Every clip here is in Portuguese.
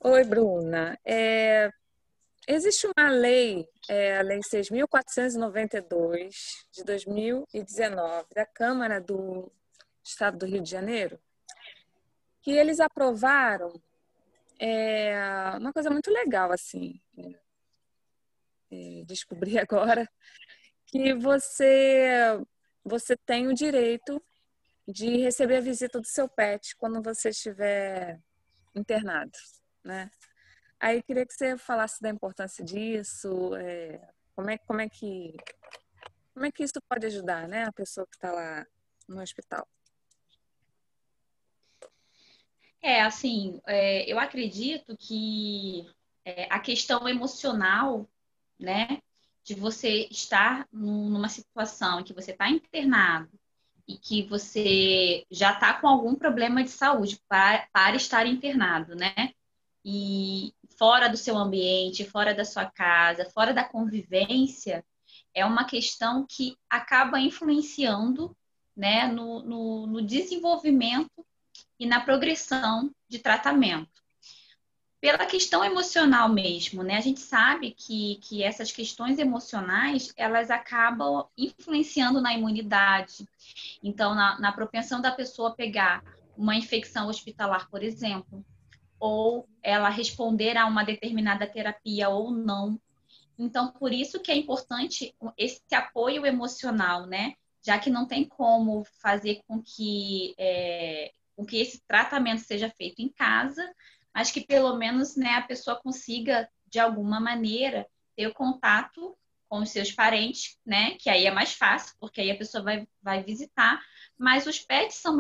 Oi, Bruna. Existe uma lei, a Lei 6.492 de 2019, da Câmara do Estado do Rio de Janeiro, que eles aprovaram uma coisa muito legal, assim, descobri agora, que você tem o direito de receber a visita do seu pet quando você estiver internado, né? Aí queria que você falasse da importância disso, como é que isso pode ajudar, né, a pessoa que está lá no hospital. Eu acredito que a questão emocional, né, de você estar numa situação em que você está internado e que você já está com algum problema de saúde para estar internado, né, e fora do seu ambiente, fora da sua casa, fora da convivência, é uma questão que acaba influenciando, né, no desenvolvimento e na progressão de tratamento. Pela questão emocional mesmo, né? A gente sabe que essas questões emocionais, elas acabam influenciando na imunidade. Então, na propensão da pessoa pegar uma infecção hospitalar, por exemplo, ou ela responder a uma determinada terapia ou não. Então, por isso que é importante esse apoio emocional, né? Já que não tem como fazer com que esse tratamento seja feito em casa, mas que pelo menos, né, a pessoa consiga, de alguma maneira, ter o contato com os seus parentes, né? Que aí é mais fácil, porque aí a pessoa vai visitar. Mas os pets são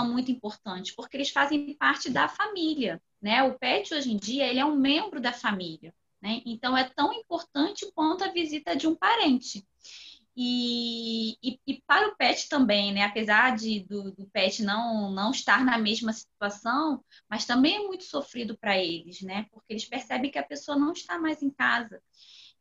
muito importantes, porque eles fazem parte da família, né? O pet, hoje em dia, ele é um membro da família. Né? Então, é tão importante quanto a visita de um parente. E para o pet também, né? Apesar do pet não estar na mesma situação, mas também é muito sofrido para eles, né? Porque eles percebem que a pessoa não está mais em casa.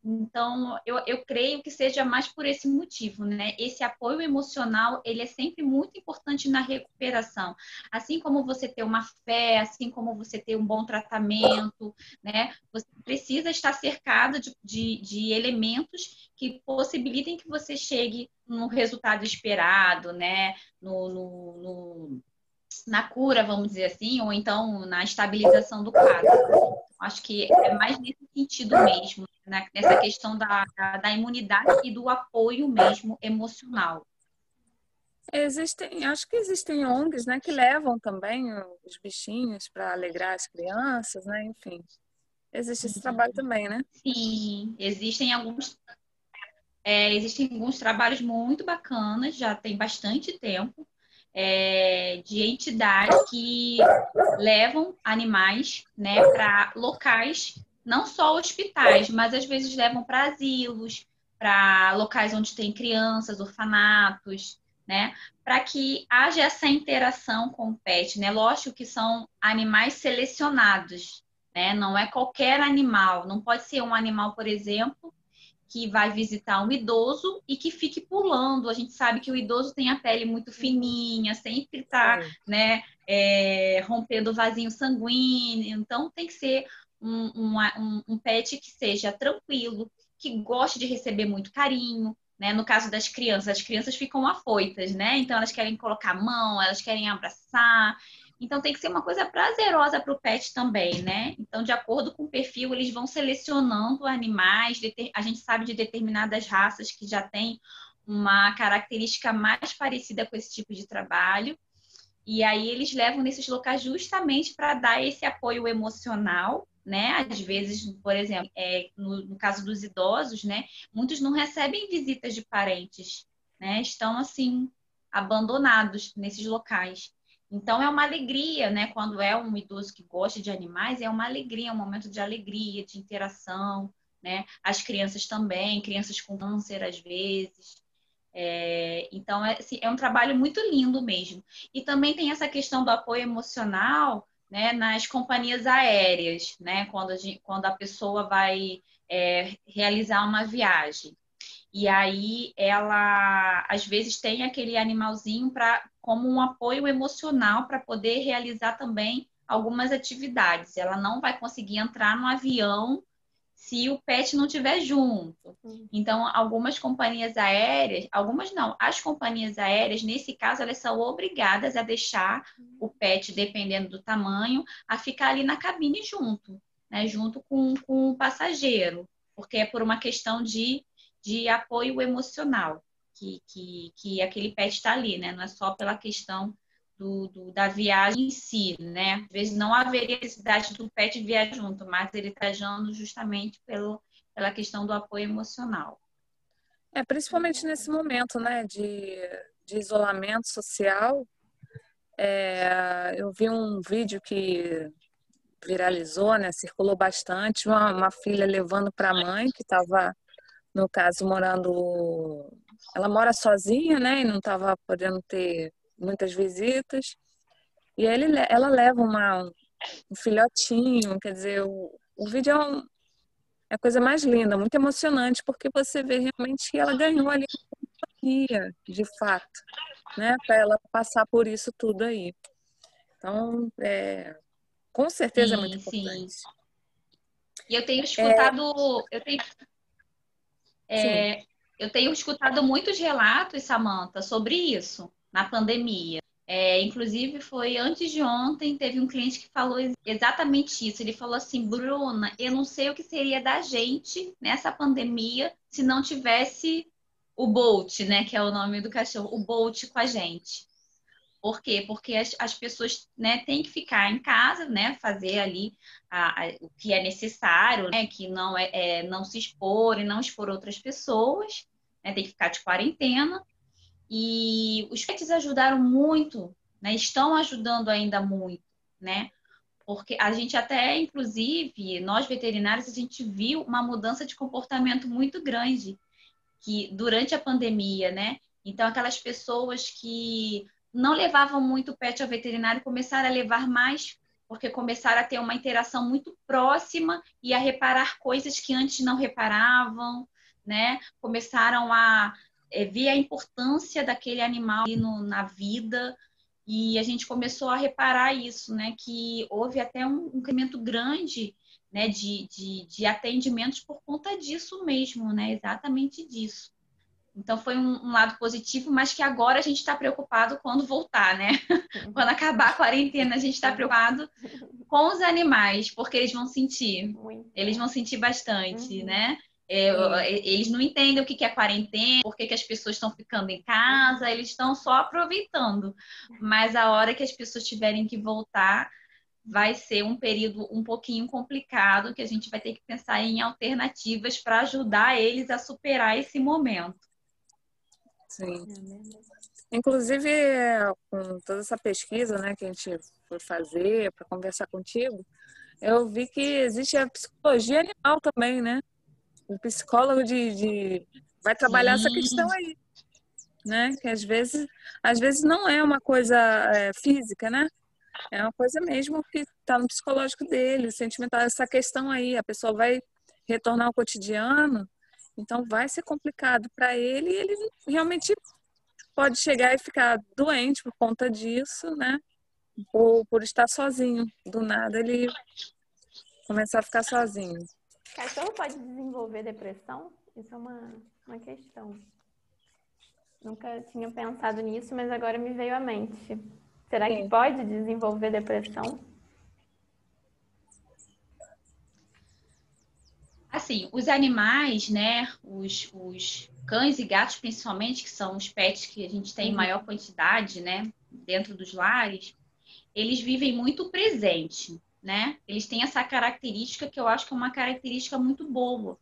Então, eu creio que seja mais por esse motivo, né? Esse apoio emocional, ele é sempre muito importante na recuperação. Assim como você ter uma fé, assim como você ter um bom tratamento, né? Você precisa estar cercado de elementos que possibilitem que você chegue no resultado esperado, né? Na cura, vamos dizer assim, ou então na estabilização do quadro. Acho que é mais nesse sentido mesmo, né? Nessa questão da imunidade e do apoio mesmo emocional. Acho que existem ONGs, né, que levam também os bichinhos para alegrar as crianças, né? Enfim, existe esse trabalho também, né? Sim, existem alguns trabalhos muito bacanas, já tem bastante tempo, de entidades que levam animais, né, para locais, não só hospitais, mas às vezes levam para asilos, para locais onde tem crianças, orfanatos, né, para que haja essa interação com o pet, né? Lógico que são animais selecionados, né? Não é qualquer animal, não pode ser um animal, por exemplo, que vai visitar um idoso e que fique pulando. A gente sabe que o idoso tem a pele muito fininha, sempre está, Sim. né, rompendo o vasinho sanguíneo. Então, tem que ser um pet que seja tranquilo, que goste de receber muito carinho. Né? No caso das crianças, as crianças ficam afoitas, né? Então elas querem colocar a mão, elas querem abraçar. Então tem que ser uma coisa prazerosa para o pet também, né? Então, de acordo com o perfil, eles vão selecionando animais. A gente sabe de determinadas raças que já têm uma característica mais parecida com esse tipo de trabalho. E aí eles levam nesses locais justamente para dar esse apoio emocional, né? Às vezes, por exemplo, no caso dos idosos, né? Muitos não recebem visitas de parentes, né? Estão assim abandonados nesses locais. Então é uma alegria, né? Quando é um idoso que gosta de animais, é uma alegria, é um momento de alegria, de interação, né? As crianças também, crianças com câncer às vezes. Então, assim, é um trabalho muito lindo mesmo. E também tem essa questão do apoio emocional, né, nas companhias aéreas, né, quando a pessoa vai realizar uma viagem. E aí ela, às vezes, tem aquele animalzinho como um apoio emocional para poder realizar também algumas atividades. Ela não vai conseguir entrar no avião se o pet não estiver junto. Então, algumas companhias aéreas, algumas não, as companhias aéreas, nesse caso, elas são obrigadas a deixar o pet, dependendo do tamanho, a ficar ali na cabine junto, né? Junto com o passageiro, porque é por uma questão de apoio emocional que aquele pet está ali, né? Não é só pela questão da viagem em si, né? Às vezes não haveria necessidade do pet viajar junto, mas ele está junto justamente pela questão do apoio emocional. Principalmente nesse momento, né, de isolamento social. Eu vi um vídeo que viralizou, né, circulou bastante, uma filha levando para a mãe, que estava, no caso, morando... Ela mora sozinha, né, e não estava podendo ter muitas visitas. E ela leva um filhotinho, quer dizer, o vídeo é a coisa mais linda, muito emocionante, porque você vê realmente que ela ganhou ali companhia, de fato, né, para ela passar por isso tudo aí. Então, com certeza é muito Sim, sim. importante. E eu tenho escutado, Sim. eu tenho escutado muitos relatos, Samantha, sobre isso na pandemia. Inclusive, foi antes de ontem, teve um cliente que falou exatamente isso. Ele falou assim, Bruna, eu não sei o que seria da gente nessa pandemia se não tivesse o Bolt, né, que é o nome do cachorro, o Bolt com a gente. Por quê? Porque as pessoas, né, têm que ficar em casa, né, fazer ali o que é necessário, né, que não não se expor e não expor outras pessoas, né, tem que ficar de quarentena. E os pets ajudaram muito, né, estão ajudando ainda muito, né, porque a gente até, inclusive, nós veterinários, a gente viu uma mudança de comportamento muito grande que durante a pandemia, né? Então, aquelas pessoas que não levavam muito o pet ao veterinário começaram a levar mais, porque começaram a ter uma interação muito próxima e a reparar coisas que antes não reparavam, né? Começaram a ver a importância daquele animal ali na vida. E a gente começou a reparar isso, né? Que houve até um incremento grande, né, de atendimentos por conta disso mesmo, né? Exatamente disso. Então foi um lado positivo, mas que agora a gente está preocupado quando voltar, né? Quando acabar a quarentena, a gente está preocupado com os animais, porque eles vão sentir. Muito. Eles vão sentir bastante, Uhum. né? Eles não entendem o que é quarentena, por que as pessoas estão ficando em casa, eles estão só aproveitando. Mas a hora que as pessoas tiverem que voltar, vai ser um período um pouquinho complicado, que a gente vai ter que pensar em alternativas para ajudar eles a superar esse momento. Sim. Inclusive, com toda essa pesquisa, né, que a gente foi fazer para conversar contigo, eu vi que existe a psicologia animal também, né? O psicólogo vai trabalhar essa questão Sim, aí, né? Que às vezes não é uma coisa física, né? É uma coisa mesmo que está no psicológico dele, sentimental, essa questão aí. A pessoa vai retornar ao cotidiano, então vai ser complicado para ele e ele realmente pode chegar e ficar doente por conta disso, né? Por estar sozinho. Do nada ele começar a ficar sozinho. Cachorro pode desenvolver depressão? Isso é uma questão. Nunca tinha pensado nisso, mas agora me veio à mente. Será que Sim. pode desenvolver depressão? assim, os animais, né, os cães e gatos principalmente, que são os pets que a gente tem em maior quantidade, né, dentro dos lares, eles vivem muito presente, né? Eles têm essa característica que eu acho que é uma característica muito boa.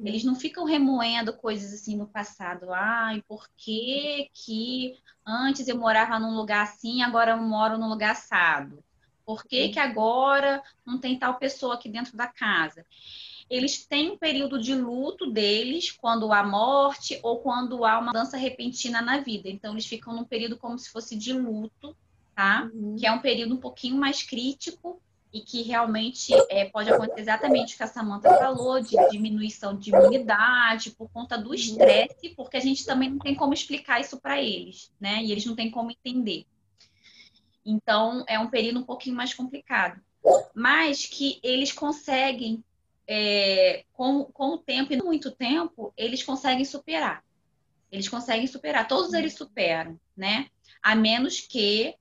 Eles não ficam remoendo coisas assim no passado. Ai, por que que antes eu morava num lugar assim, agora eu moro num lugar assado? Por que que agora não tem tal pessoa aqui dentro da casa? Eles têm um período de luto deles quando há morte ou quando há uma mudança repentina na vida. Então, eles ficam num período como se fosse de luto, tá? Que é um período um pouquinho mais crítico e que realmente pode acontecer exatamente o que a Samantha falou, de diminuição de imunidade por conta do estresse, porque a gente também não tem como explicar isso para eles, né? E eles não têm como entender. Então, é um período um pouquinho mais complicado. Mas que eles conseguem, com o tempo, e não muito tempo, eles conseguem superar. Eles conseguem superar. Todos eles superam, né? A menos que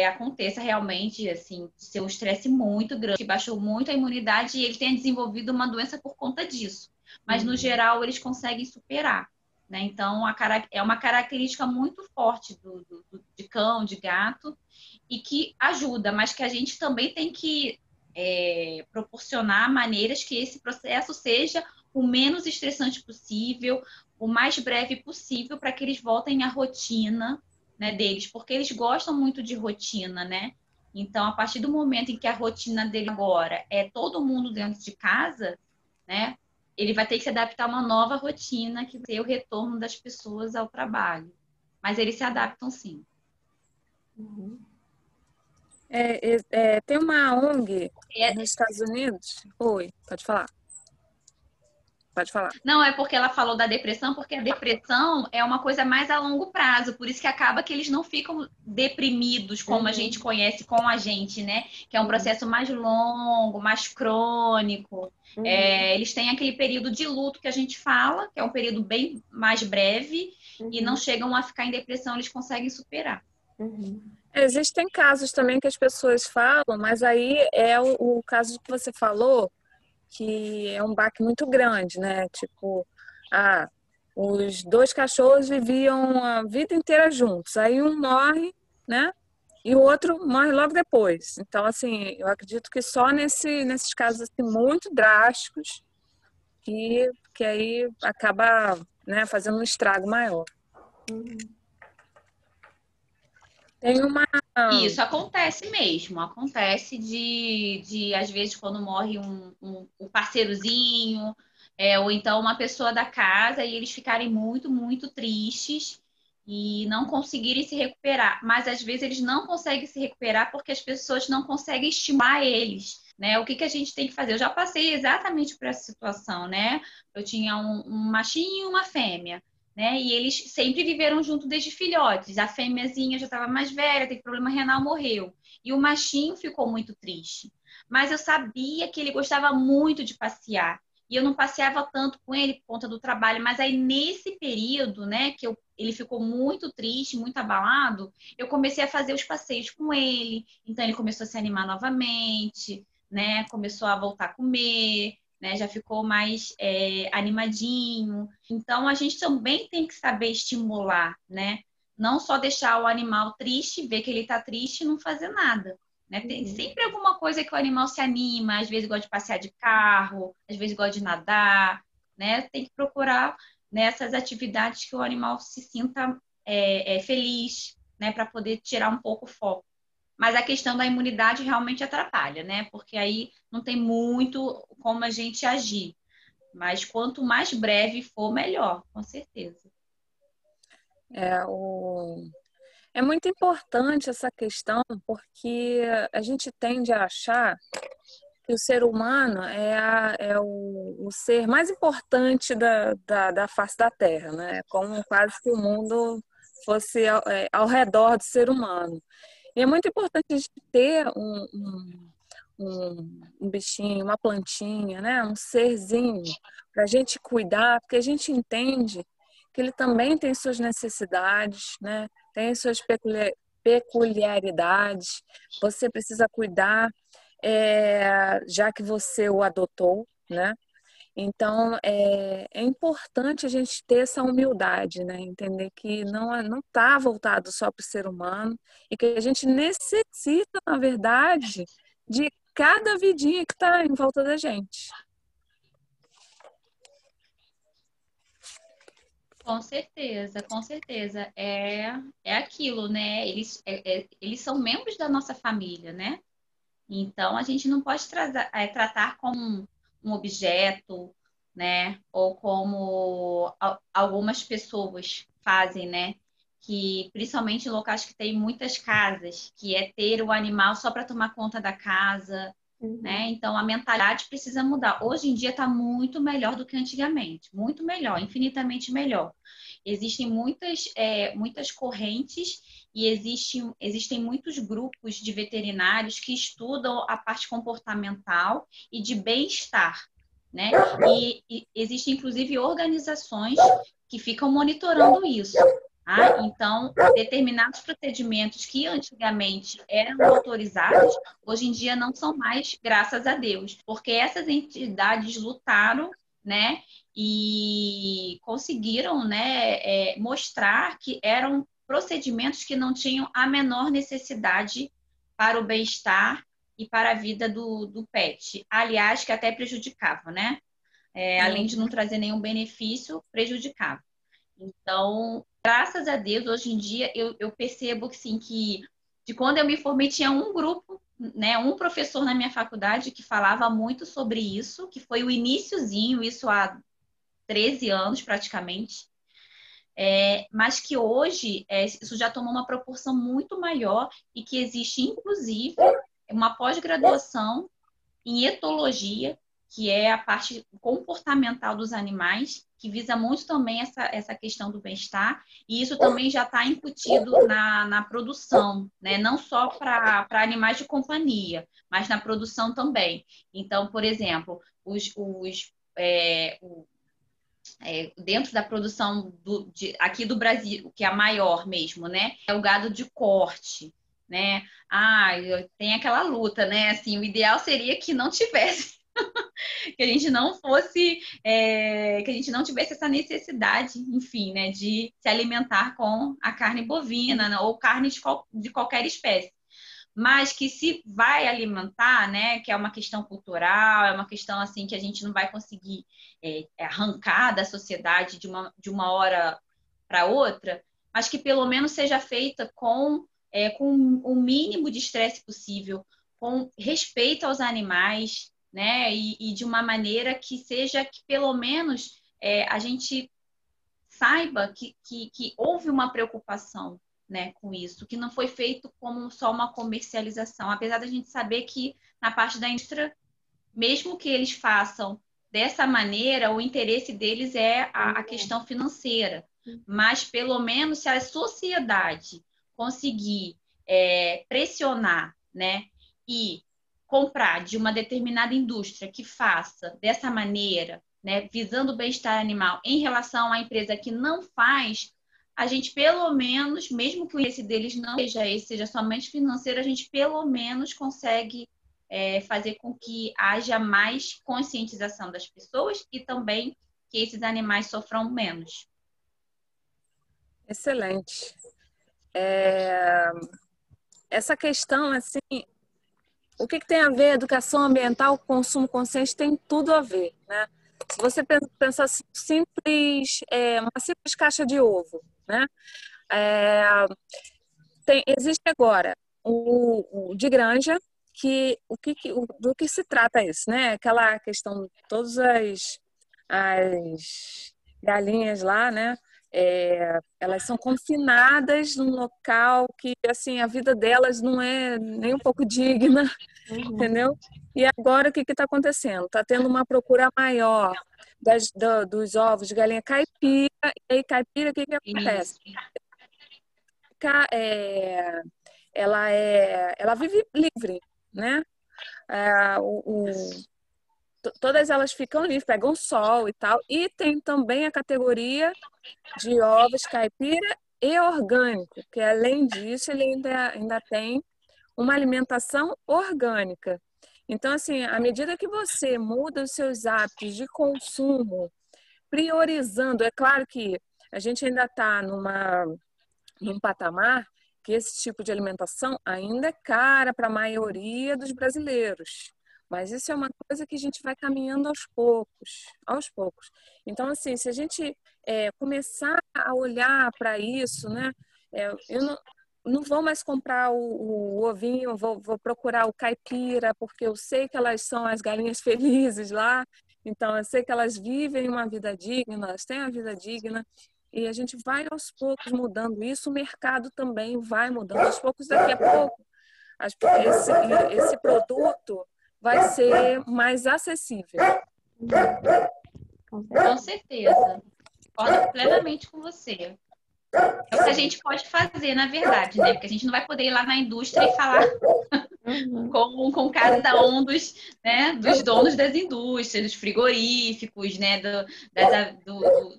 aconteça realmente, assim, ser um estresse muito grande, que baixou muito a imunidade e ele tenha desenvolvido uma doença por conta disso. Mas, no geral, eles conseguem superar. Né? Então, é uma característica muito forte de cão, de gato, e que ajuda, mas que a gente também tem que proporcionar maneiras que esse processo seja o menos estressante possível, o mais breve possível, para que eles voltem à rotina, né, deles, porque eles gostam muito de rotina, né? Então, a partir do momento em que a rotina dele agora é todo mundo dentro de casa, né? Ele vai ter que se adaptar a uma nova rotina, que vai ser o retorno das pessoas ao trabalho. Mas eles se adaptam, sim. Tem uma ONG nos Estados Unidos. Oi, pode falar. Pode falar. Não, é porque ela falou da depressão, porque a depressão é uma coisa mais a longo prazo, por isso que acaba que eles não ficam deprimidos, como a gente conhece com a gente, né? Que é um processo mais longo, mais crônico. Eles têm aquele período de luto que a gente fala, que é um período bem mais breve, e não chegam a ficar em depressão, eles conseguem superar. Existem casos também que as pessoas falam, mas aí é o caso que você falou, que é um baque muito grande, né? Tipo, os dois cachorros viviam a vida inteira juntos. Aí um morre, né? E o outro morre logo depois. Então, assim, eu acredito que só nesses casos assim, muito drásticos que aí acaba, né, fazendo um estrago maior. Tem uma... Isso acontece mesmo, acontece às vezes, quando morre um parceirozinho, ou então uma pessoa da casa, e eles ficarem muito, muito tristes e não conseguirem se recuperar. Mas às vezes eles não conseguem se recuperar porque as pessoas não conseguem estimular eles. Né? O que a gente tem que fazer? Eu já passei exatamente por essa situação, né? Eu tinha um machinho e uma fêmea. Né? E eles sempre viveram junto desde filhotes. A fêmeazinha já estava mais velha, teve problema renal, morreu. E o machinho ficou muito triste. Mas eu sabia que ele gostava muito de passear. E eu não passeava tanto com ele por conta do trabalho. Mas aí, nesse período, né, que ele ficou muito triste, muito abalado, eu comecei a fazer os passeios com ele. Então, ele começou a se animar novamente, né? Começou a voltar a comer, né? Já ficou mais animadinho. Então, a gente também tem que saber estimular, né? Não só deixar o animal triste, ver que ele está triste e não fazer nada. Né? Tem sempre alguma coisa que o animal se anima, às vezes gosta de passear de carro, às vezes gosta de nadar, né? Tem que procurar nessas atividades que o animal se sinta feliz, né? Para poder tirar um pouco o foco. Mas a questão da imunidade realmente atrapalha, né? Porque aí não tem muito como a gente agir. Mas quanto mais breve for, melhor, com certeza. É muito importante essa questão, porque a gente tende a achar que o ser humano é o ser mais importante da face da Terra, né? Como quase que o mundo fosse ao redor do ser humano. E é muito importante a gente ter um bichinho, uma plantinha, né? Um serzinho para a gente cuidar, porque a gente entende que ele também tem suas necessidades, né? Tem suas peculiaridades. Você precisa cuidar, já que você o adotou, né? Então, é importante a gente ter essa humildade, né? Entender que não está voltado só para o ser humano e que a gente necessita, na verdade, de cada vidinha que está em volta da gente. Com certeza, com certeza. É aquilo, né? Eles são membros da nossa família, né? Então, a gente não pode tratar como um objeto, né? Ou como algumas pessoas fazem, né? Que, principalmente em locais que tem muitas casas, que é ter o animal só para tomar conta da casa, né? Então, a mentalidade precisa mudar. Hoje em dia está muito melhor do que antigamente. Muito melhor, infinitamente melhor. existem muitas correntes e existem muitos grupos de veterinários que estudam a parte comportamental e de bem-estar, né? E existem, inclusive, organizações que ficam monitorando isso. Tá? Então, determinados procedimentos que antigamente eram autorizados, hoje em dia não são mais, graças a Deus, porque essas entidades lutaram, né, e conseguiram, né, mostrar que eram procedimentos que não tinham a menor necessidade para o bem-estar e para a vida do pet. Aliás, que até prejudicava, né? Além de não trazer nenhum benefício, prejudicava. Então, graças a Deus, hoje em dia, eu percebo que, sim, que de quando eu me formei, tinha um grupo, né, um professor na minha faculdade que falava muito sobre isso, que foi o iniciozinho, isso há 13 anos praticamente, mas que hoje isso já tomou uma proporção muito maior e que existe, inclusive, uma pós-graduação em etologia, que é a parte comportamental dos animais, que visa muito também essa questão do bem-estar, e isso também já está incutido na produção, né? Não só para animais de companhia, mas na produção também. Então, por exemplo, dentro da produção aqui do Brasil, que é a maior mesmo, né? É o gado de corte, né? Tem aquela luta, né? Assim, o ideal seria que não tivesse, que a gente não fosse, que a gente não tivesse essa necessidade, enfim, né? De se alimentar com a carne bovina, né, ou carne de qualquer espécie. Mas que se vai alimentar, né, que é uma questão cultural, é uma questão assim que a gente não vai conseguir arrancar da sociedade de uma hora para outra, mas que pelo menos seja feita com o mínimo de estresse possível, com respeito aos animais, né, e de uma maneira que seja que pelo menos a gente saiba que houve uma preocupação, né, com isso, que não foi feito como só uma comercialização, apesar da gente saber que na parte da indústria, mesmo que eles façam dessa maneira, o interesse deles é a questão financeira, mas pelo menos se a sociedade conseguir pressionar, né, e comprar de uma determinada indústria que faça dessa maneira, né, visando o bem-estar animal em relação à empresa que não faz, a gente pelo menos, mesmo que o interesse deles não seja esse, seja somente financeiro, a gente pelo menos consegue fazer com que haja mais conscientização das pessoas e também que esses animais sofram menos. Excelente. Essa questão, assim, o que tem a ver educação ambiental, consumo consciente, tem tudo a ver, né? Se você pensar simples, uma simples caixa de ovo, né? Existe agora o de granja, do que se trata isso, né? Aquela questão, todas as galinhas lá, né? Elas são confinadas num local que, assim, a vida delas não é nem um pouco digna, entendeu? E agora o que está acontecendo? Está tendo uma procura maior dos ovos de galinha caipira, e aí caipira, o que acontece? Ela vive livre, né? Todas elas ficam livres, pegam sol e tal. E tem também a categoria de ovos caipira e orgânico, que além disso ele ainda tem uma alimentação orgânica. Então, assim, à medida que você muda os seus hábitos de consumo, priorizando, é claro que a gente ainda está num patamar que esse tipo de alimentação ainda é cara para a maioria dos brasileiros. Mas isso é uma coisa que a gente vai caminhando aos poucos, aos poucos. Então, assim, se a gente começar a olhar para isso, né? Eu não vou mais comprar o ovinho, vou procurar o caipira, porque eu sei que elas são as galinhas felizes lá. Então, eu sei que elas vivem uma vida digna, elas têm uma vida digna. E a gente vai aos poucos mudando isso, o mercado também vai mudando. Aos poucos, daqui a pouco, esse produto vai ser mais acessível. Com certeza. concordo plenamente com você. É o que a gente pode fazer, na verdade, né? Porque a gente não vai poder ir lá na indústria e falar com cada um dos donos das indústrias, dos frigoríficos, né?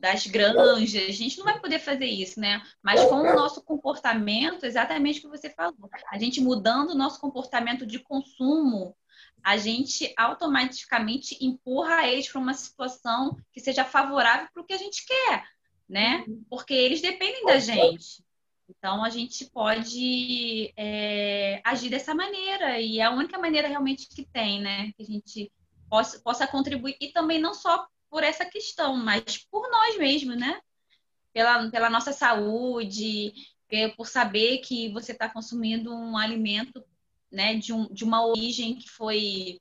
Das granjas. A gente não vai poder fazer isso, né? Mas com o nosso comportamento, exatamente o que você falou, a gente mudando o nosso comportamento de consumo, a gente automaticamente empurra eles para uma situação que seja favorável para o que a gente quer, né? Porque eles dependem da gente. Então, a gente pode agir dessa maneira, e é a única maneira realmente que tem, né? Que a gente possa contribuir, e também não só por essa questão, mas por nós mesmos, né? Pela nossa saúde, por saber que você está consumindo um alimento, né, de uma origem que foi,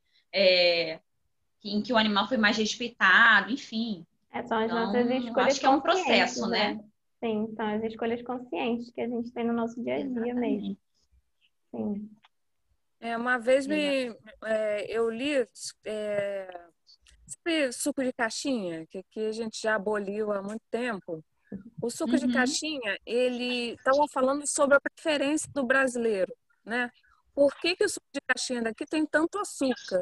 em que o animal foi mais respeitado, enfim. São as Então, nossas escolhas acho que é um conscientes, processo, né? Sim, são as escolhas conscientes que a gente tem no nosso dia a dia mesmo. Exatamente. Sim. Uma vez eu li sabe, suco de caixinha, que aqui a gente já aboliu há muito tempo. O suco de caixinha, ele estava falando sobre a preferência do brasileiro, né? Por que o suco de caixinha daqui tem tanto açúcar?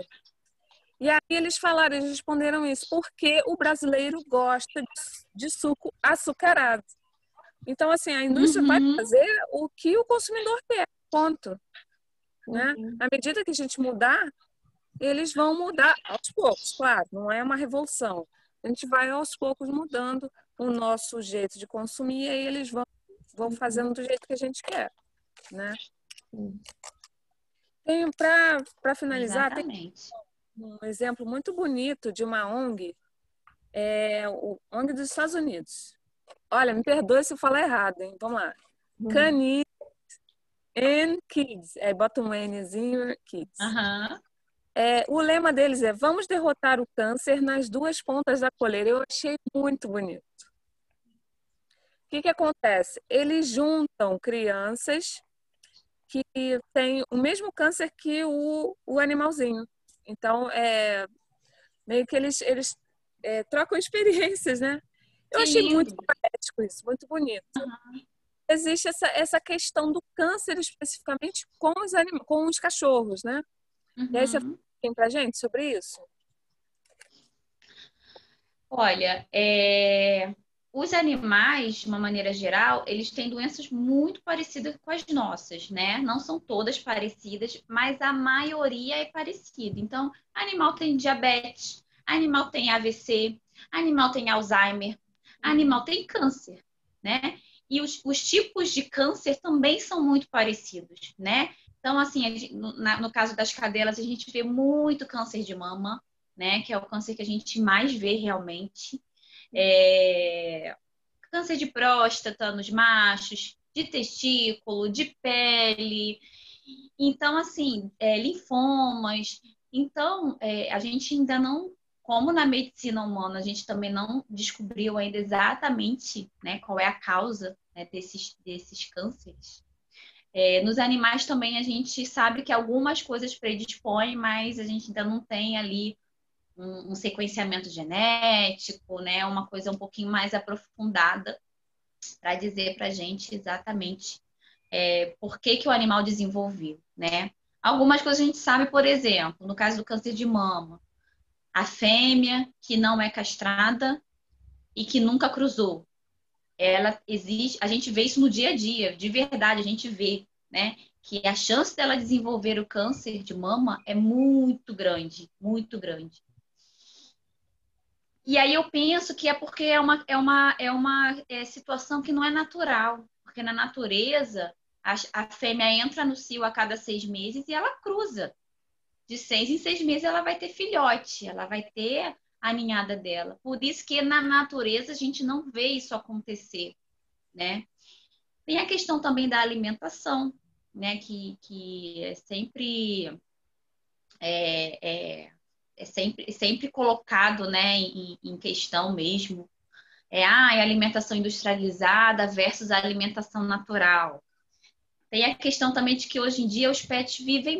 E aí eles responderam isso, porque o brasileiro gosta de suco açucarado. Então, assim, a indústria vai fazer o que o consumidor quer, ponto. Né? À medida que a gente mudar, eles vão mudar aos poucos, claro, não é uma revolução. A gente vai aos poucos mudando o nosso jeito de consumir e aí eles vão fazendo do jeito que a gente quer, né? Para finalizar, Exatamente. tem um exemplo muito bonito de uma ONG, o ONG dos Estados Unidos. Olha, me perdoe se eu falar errado, hein? Vamos lá. Canines and Kids. Bota um Nzinho, Kids. O lema deles é: vamos derrotar o câncer nas duas pontas da coleira. Eu achei muito bonito. O que acontece? Eles juntam crianças que têm o mesmo câncer que o animalzinho. Então, meio que eles trocam experiências, né? Eu achei muito poético isso, muito bonito. Existe essa questão do câncer especificamente com os cachorros, né? E aí você tem pra gente sobre isso? Olha, os animais, de uma maneira geral, eles têm doenças muito parecidas com as nossas, né? Não são todas parecidas, mas a maioria é parecida. Então, animal tem diabetes, animal tem AVC, animal tem Alzheimer, animal tem câncer, né? E os tipos de câncer também são muito parecidos, né? Então, assim, no caso das cadelas, a gente vê muito câncer de mama, né? Que é o câncer que a gente mais vê realmente. Câncer de próstata nos machos, de testículo, de pele. Então, assim, linfomas. Então, a gente ainda não, como na medicina humana, a gente também não descobriu ainda exatamente, né, qual é a causa, né, desses cânceres. Nos animais também a gente sabe que algumas coisas predispõem, mas a gente ainda não tem ali um sequenciamento genético, né? Uma coisa um pouquinho mais aprofundada para dizer para a gente exatamente por que o animal desenvolveu, né? Algumas coisas a gente sabe, por exemplo, no caso do câncer de mama, a fêmea que não é castrada e que nunca cruzou, ela existe, a gente vê isso no dia a dia, de verdade, a gente vê, né? Que a chance dela desenvolver o câncer de mama é muito grande, muito grande. E aí eu penso que é porque é uma situação que não é natural, porque na natureza a fêmea entra no cio a cada 6 meses e ela cruza. De 6 em 6 meses ela vai ter filhote, ela vai ter a ninhada dela. Por isso que na natureza a gente não vê isso acontecer, né? Tem a questão também da alimentação, né? Que é sempre sempre colocado, né, em questão mesmo. A alimentação industrializada versus a alimentação natural. Tem a questão também de que hoje em dia os pets vivem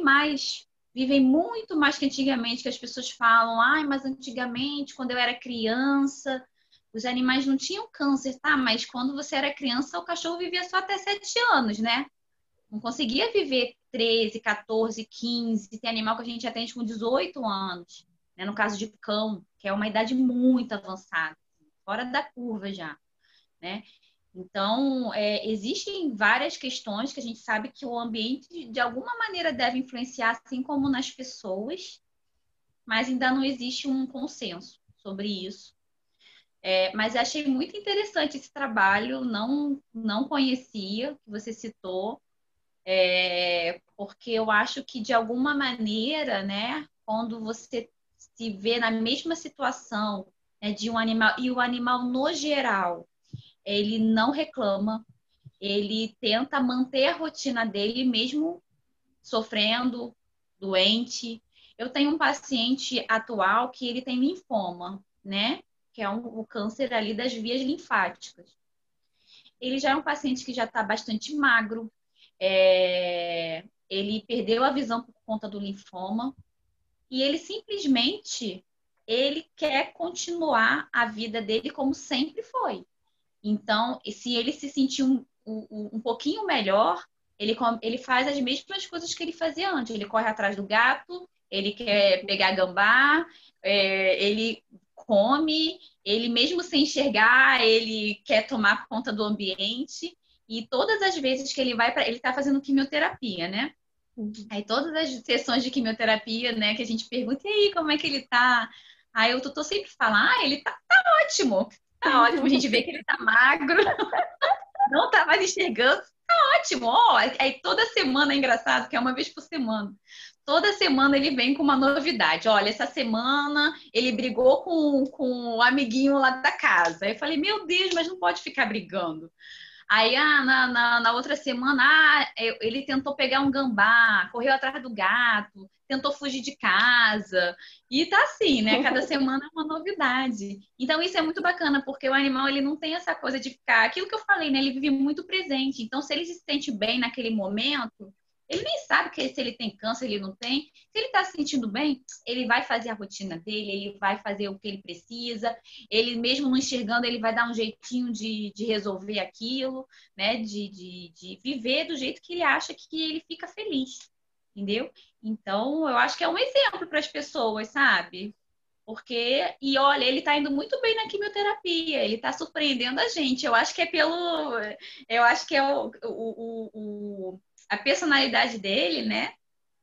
muito mais que antigamente, que as pessoas falam, mas antigamente, quando eu era criança, os animais não tinham câncer, tá? Mas quando você era criança, o cachorro vivia só até 7 anos, né? Não conseguia viver 13, 14, 15. Tem animal que a gente atende com 18 anos, né? No caso de cão, que é uma idade muito avançada, fora da curva já, né? Então, existem várias questões que a gente sabe que o ambiente, de alguma maneira, deve influenciar, assim como nas pessoas, mas ainda não existe um consenso sobre isso. Mas achei muito interessante esse trabalho, não conhecia, que você citou, porque eu acho que, de alguma maneira, né, quando você se vê na mesma situação, né, de um animal, e o animal, no geral, ele não reclama, ele tenta manter a rotina dele, mesmo sofrendo, doente. Eu tenho um paciente atual que ele tem linfoma, né? Que é o câncer ali das vias linfáticas. Ele já é um paciente que já está bastante magro, ele perdeu a visão por conta do linfoma e ele simplesmente ele quer continuar a vida dele como sempre foi. Então, se ele se sentir um pouquinho melhor, ele faz as mesmas coisas que ele fazia antes. Ele corre atrás do gato, ele quer pegar gambá, ele come, ele mesmo sem enxergar, ele quer tomar conta do ambiente. E todas as vezes que ele vai para... Ele está fazendo quimioterapia, né? Aí todas as sessões de quimioterapia, né, que a gente pergunta, e aí, como é que ele tá? Aí o tutor sempre fala, ele tá ótimo. Tá ótimo, a gente vê que ele tá magro, não tá mais enxergando, tá ótimo. Aí toda semana é engraçado, que é uma vez por semana. Toda semana ele vem com uma novidade. Olha, essa semana ele brigou com o amiguinho lá da casa. Aí eu falei, meu Deus, mas não pode ficar brigando. Aí, na outra semana, ele tentou pegar um gambá, correu atrás do gato, tentou fugir de casa. E tá assim, né? Cada semana é uma novidade. Então, isso é muito bacana, porque o animal, ele não tem essa coisa de ficar... Aquilo que eu falei, né? Ele vive muito presente. Então, se ele se sente bem naquele momento, ele nem sabe se ele tem câncer, ele não tem. Se ele tá se sentindo bem, ele vai fazer a rotina dele, ele vai fazer o que ele precisa. Ele, mesmo não enxergando, ele vai dar um jeitinho de resolver aquilo, né? De viver do jeito que ele acha que ele fica feliz, entendeu? Então, eu acho que é um exemplo para as pessoas, sabe? Porque, e olha, ele tá indo muito bem na quimioterapia, ele tá surpreendendo a gente. Eu acho que é eu acho que é a personalidade dele, né?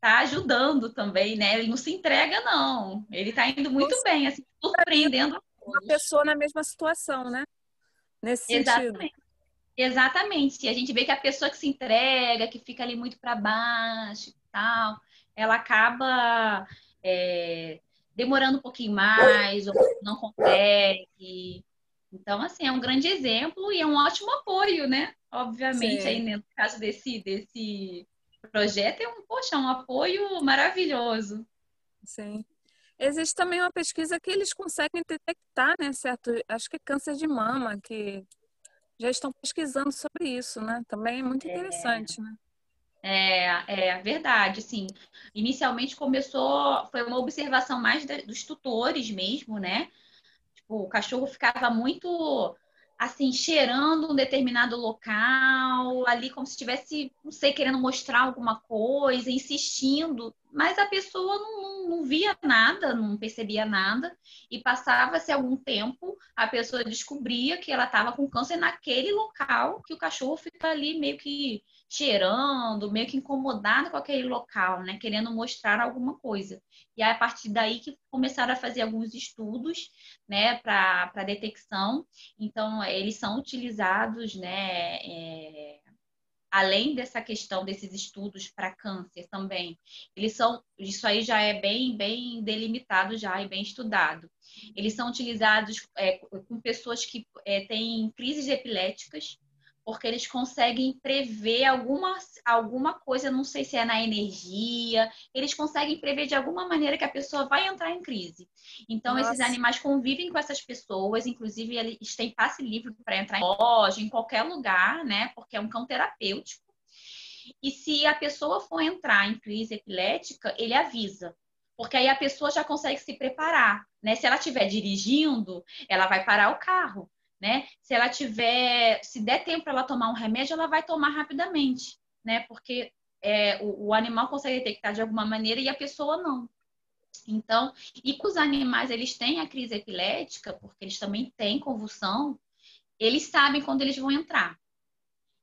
Tá ajudando também, né? Ele não se entrega, não. Ele tá indo muito bem, assim, surpreendendo a Uma todos. pessoa na mesma situação, né? Nesse sentido. Exatamente. Exatamente. E a gente vê que a pessoa que se entrega, que fica ali muito para baixo e tal, ela acaba demorando um pouquinho mais, ou não consegue. Então, assim, é um grande exemplo e é um ótimo apoio, né? Obviamente, aí Sim, no caso desse projeto, poxa, um apoio maravilhoso. sim. Existe também uma pesquisa que eles conseguem detectar, né, certo? Acho que é câncer de mama, que já estão pesquisando sobre isso, né? Também é muito interessante, né? É verdade, sim. Inicialmente foi uma observação mais dos tutores mesmo, né? Tipo, o cachorro ficava muito assim, cheirando um determinado local, ali como se estivesse, não sei, querendo mostrar alguma coisa, insistindo, mas a pessoa não via nada, não percebia nada, e passava-se algum tempo, a pessoa descobria que ela estava com câncer naquele local, que o cachorro fica ali meio que cheirando, meio que incomodado com aquele local, né, querendo mostrar alguma coisa. E aí, a partir daí que começaram a fazer alguns estudos, né, para detecção. Então, eles são utilizados, né, além dessa questão desses estudos para câncer também, isso aí já é bem delimitado já e bem estudado. Eles são utilizados com pessoas que têm crises epiléticas, porque eles conseguem prever alguma coisa, não sei se é na energia, eles conseguem prever de alguma maneira que a pessoa vai entrar em crise. Então, esses Nossa, animais convivem com essas pessoas, inclusive eles têm passe livre para entrar em loja, em qualquer lugar, né? Porque é um cão terapêutico. E se a pessoa for entrar em crise epilética, ele avisa. Porque aí a pessoa já consegue se preparar, né? Se ela estiver dirigindo, ela vai parar o carro, né? Se der tempo para ela tomar um remédio, ela vai tomar rapidamente, né? Porque o animal consegue detectar de alguma maneira e a pessoa não. Então, e com os animais, eles têm a crise epilética, porque eles também têm convulsão, eles sabem quando eles vão entrar.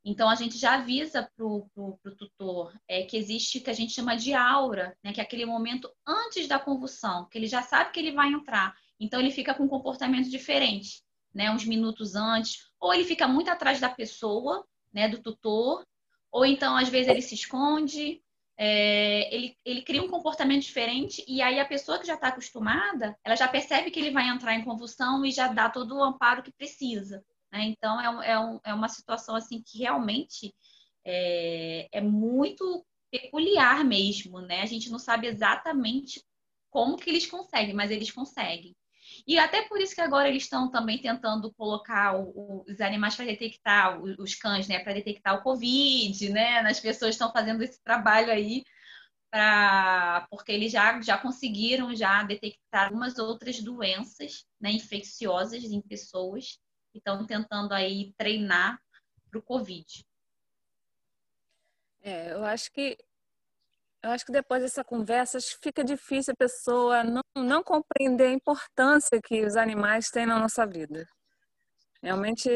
Então, a gente já avisa pro tutor que existe o que a gente chama de aura, né? Que é aquele momento antes da convulsão, que ele já sabe que ele vai entrar. Então, ele fica com um comportamento diferente, né? Uns minutos antes. Ou ele fica muito atrás da pessoa, né? Do tutor. Ou então, às vezes, ele se esconde. Ele cria um comportamento diferente. E aí, a pessoa que já está acostumada, ela já percebe que ele vai entrar em convulsão e já dá todo o amparo que precisa. Então, é uma situação assim que realmente é muito peculiar mesmo, né? A gente não sabe exatamente como que eles conseguem, mas eles conseguem. E até por isso que agora eles estão também tentando colocar os animais para detectar, os cães, né? Para detectar o Covid, né? As pessoas estão fazendo esse trabalho aí, porque eles já conseguiram já detectar algumas outras doenças, né, infecciosas em pessoas que estão tentando aí treinar para o Covid. Eu acho que depois dessa conversa fica difícil a pessoa não compreender a importância que os animais têm na nossa vida. Realmente,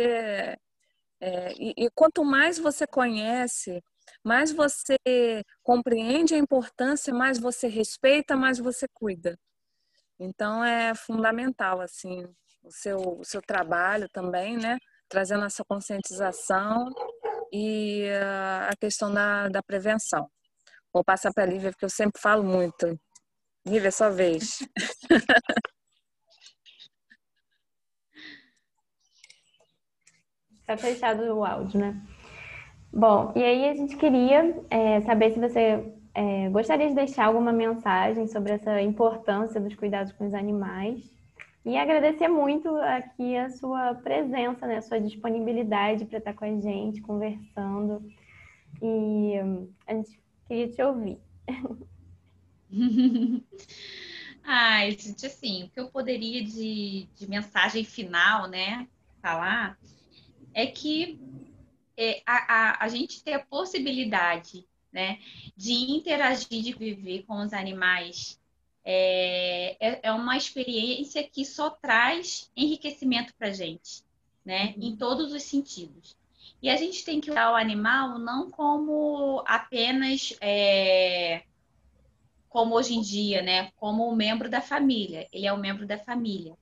e quanto mais você conhece, mais você compreende a importância, mais você respeita, mais você cuida. Então, é fundamental, assim, o seu trabalho também, né? Trazendo essa conscientização e a questão da prevenção. Vou passar para a Lívia, porque eu sempre falo muito. Lívia, é sua vez. Tá fechado o áudio, né? Bom, e aí a gente queria saber se você gostaria de deixar alguma mensagem sobre essa importância dos cuidados com os animais e agradecer muito aqui a sua presença, né? A sua disponibilidade para estar com a gente, conversando. E a gente queria te ouvir. Ai, gente, assim, o que eu poderia de mensagem final, né, falar, é que a gente ter a possibilidade, né, de interagir, de viver com os animais, é uma experiência que só traz enriquecimento para a gente, né, em todos os sentidos. E a gente tem que olhar o animal não como apenas como hoje em dia, né, como um membro da família. Ele é um membro da família,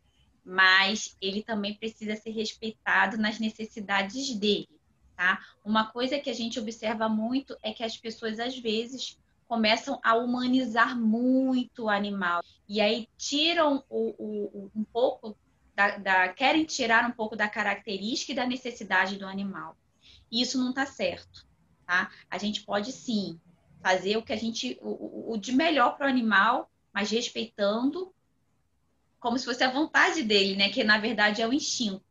mas ele também precisa ser respeitado nas necessidades dele, tá? Uma coisa que a gente observa muito é que as pessoas, às vezes, começam a humanizar muito o animal. E aí tiram um pouco querem tirar um pouco da característica e da necessidade do animal. E isso não está certo, tá? A gente pode sim fazer o de melhor para o animal, mas respeitando como se fosse a vontade dele, né? Que na verdade é o instinto.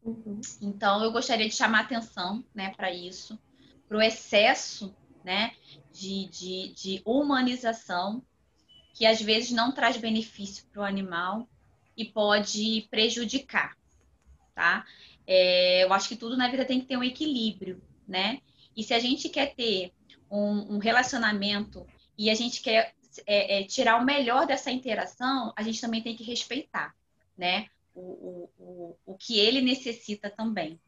Uhum. Então eu gostaria de chamar atenção, né, para isso, para o excesso, né, de humanização, que às vezes não traz benefício para o animal e pode prejudicar, tá? Eu acho que tudo na vida tem que ter um equilíbrio, né? E se a gente quer ter um relacionamento e a gente quer tirar o melhor dessa interação, a gente também tem que respeitar, né? O que ele necessita também.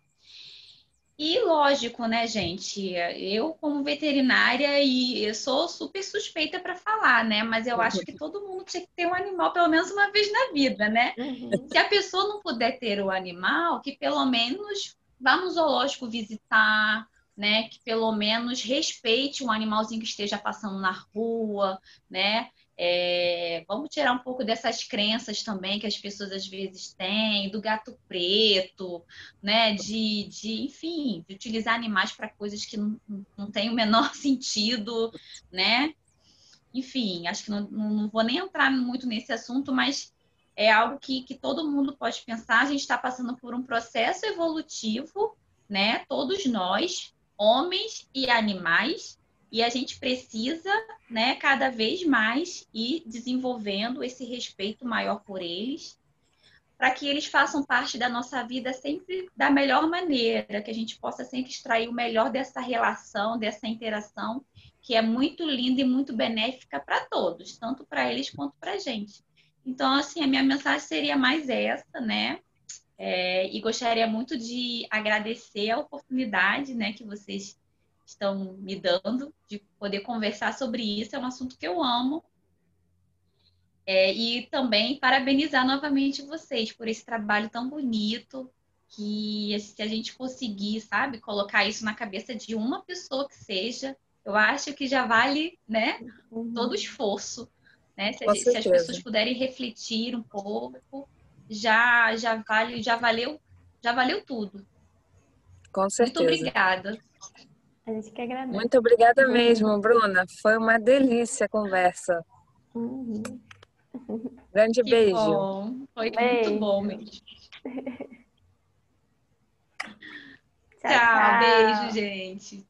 E lógico, né, gente? Eu, como veterinária, e eu sou super suspeita para falar, né? Mas eu acho que todo mundo tinha que ter um animal pelo menos uma vez na vida, né? Uhum. Se a pessoa não puder ter o animal, que pelo menos vá no zoológico visitar, né? Que pelo menos respeite um animalzinho que esteja passando na rua, né? Vamos tirar um pouco dessas crenças também que as pessoas às vezes têm, do gato preto, né? Enfim, de utilizar animais para coisas que não têm o menor sentido, né? Enfim, acho que não vou nem entrar muito nesse assunto, mas é algo que todo mundo pode pensar. A gente está passando por um processo evolutivo, né? Todos nós, homens e animais, e a gente precisa né, cada vez mais e desenvolvendo esse respeito maior por eles, para que eles façam parte da nossa vida sempre da melhor maneira, que a gente possa sempre extrair o melhor dessa relação, dessa interação, que é muito linda e muito benéfica para todos, tanto para eles quanto para a gente. Então, assim, a minha mensagem seria mais essa, né? E gostaria muito de agradecer a oportunidade, né, que vocês estão me dando de poder conversar sobre isso. É um assunto que eu amo. E também parabenizar novamente vocês por esse trabalho tão bonito, que se a gente conseguir, sabe, colocar isso na cabeça de uma pessoa que seja, eu acho que já vale, né, todo o esforço, né? Com Se as pessoas certeza. puderem refletir um pouco, já valeu tudo. Com Muito certeza. obrigada. A gente que agradece. Muito obrigada mesmo, Bruna. Foi uma delícia a conversa. Uhum. Grande Que beijo. bom. Foi muito bom Beijo. mesmo. Tchau, Tchau, beijo, tchau. gente.